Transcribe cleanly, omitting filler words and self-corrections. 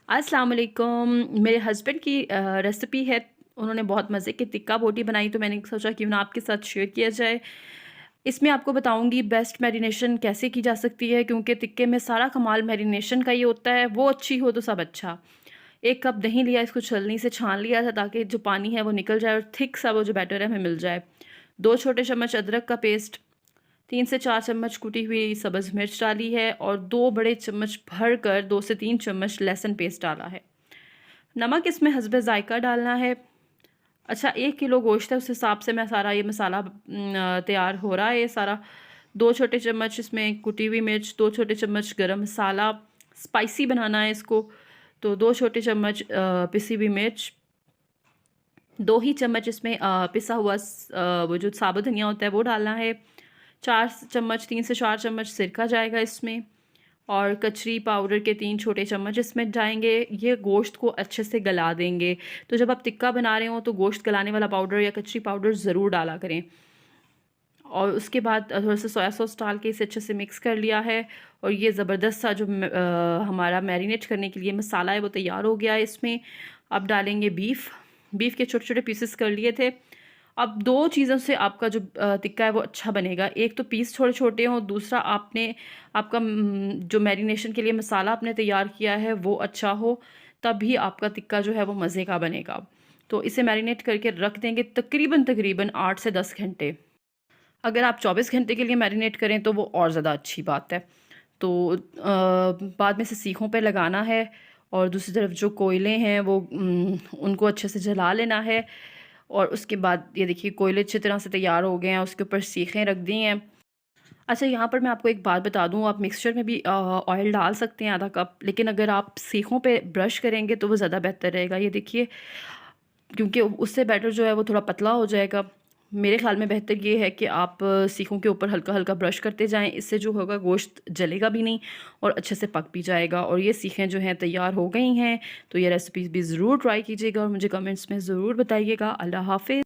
अस्सलाम वालेकुम। मेरे हस्बैंड की रेसिपी है। उन्होंने बहुत मज़े की टिक्का बोटी बनाई तो मैंने सोचा क्यों ना आपके साथ शेयर किया जाए। इसमें आपको बताऊंगी बेस्ट मैरिनेशन कैसे की जा सकती है, क्योंकि टिक्के में सारा कमाल मैरिनेशन का ही होता है। वो अच्छी हो तो सब अच्छा। 1 कप दही लिया, इसको छलनी से छान लिया था ताकि जो पानी है वो निकल जाए और थिक सा वो जो बैटर है हमें मिल जाए। 2 छोटे चम्मच अदरक का पेस्ट, 3 से 4 चम्मच कुटी हुई सब्ज़ मिर्च डाली है और 2 बड़े चम्मच भर कर 2 से 3 चम्मच लहसुन पेस्ट डाला है। नमक इसमें हस्बे ज़ायका डालना है। अच्छा, 1 किलो गोश्त है, उस हिसाब से मैं सारा ये मसाला तैयार हो रहा है ये सारा। 2 छोटे चम्मच इसमें कुटी हुई मिर्च, 2 छोटे चम्मच गरम मसाला, स्पाइसी बनाना है इसको, तो 2 छोटे चम्मच पिसी हुई मिर्च, 2 ही चम्मच इसमें पिसा हुआ वो जो साबुत धनिया होता है वो डालना है। 4 चम्मच 3 से 4 चम्मच सिरका जाएगा इसमें और कचरी पाउडर के 3 छोटे चम्मच इसमें जाएंगे। ये गोश्त को अच्छे से गला देंगे। तो जब आप टिक्का बना रहे हो तो गोश्त गलाने वाला पाउडर या कचरी पाउडर ज़रूर डाला करें। और उसके बाद थोड़ा सा सोया सॉस डाल के इसे अच्छे से मिक्स कर लिया है और ये ज़बरदस्त सा जो हमारा मैरिनेट करने के लिए मसाला है वो तैयार हो गया है। इसमें अब डालेंगे बीफ के छोटे छोटे पीसेस कर लिए थे। अब 2 चीज़ों से आपका जो टिक्का है वो अच्छा बनेगा। एक तो पीस छोटे छोटे हों, दूसरा आपका जो मैरिनेशन के लिए मसाला आपने तैयार किया है वो अच्छा हो, तभी आपका टिक्का जो है वो मज़े का बनेगा। तो इसे मैरिनेट करके रख देंगे तकरीबन 8 से 10 घंटे। अगर आप 24 घंटे के लिए मैरिनेट करें तो वो और ज़्यादा अच्छी बात है। तो बाद में इसे सीखों पे लगाना है और दूसरी तरफ जो कोयले हैं वो उनको अच्छे से जला लेना है। और उसके बाद ये देखिए कोयले अच्छी तरह से तैयार हो गए हैं, उसके ऊपर सीखें रख दी हैं। अच्छा, यहाँ पर मैं आपको एक बात बता दूँ, आप मिक्सचर में भी ऑयल डाल सकते हैं आधा कप, लेकिन अगर आप सीखों पे ब्रश करेंगे तो वो ज़्यादा बेहतर रहेगा। ये देखिए, क्योंकि उससे बैटर जो है वो थोड़ा पतला हो जाएगा। मेरे ख़्याल में बेहतर ये है कि आप सीखों के ऊपर हल्का-हल्का ब्रश करते जाएँ, इससे जो होगा गोश्त जलेगा भी नहीं और अच्छे से पक भी जाएगा। और ये सीखें जो हैं तैयार हो गई हैं, तो ये रेसिपी भी ज़रूर ट्राई कीजिएगा और मुझे कमेंट्स में ज़रूर बताइएगा। अल्लाह हाफ़िज़।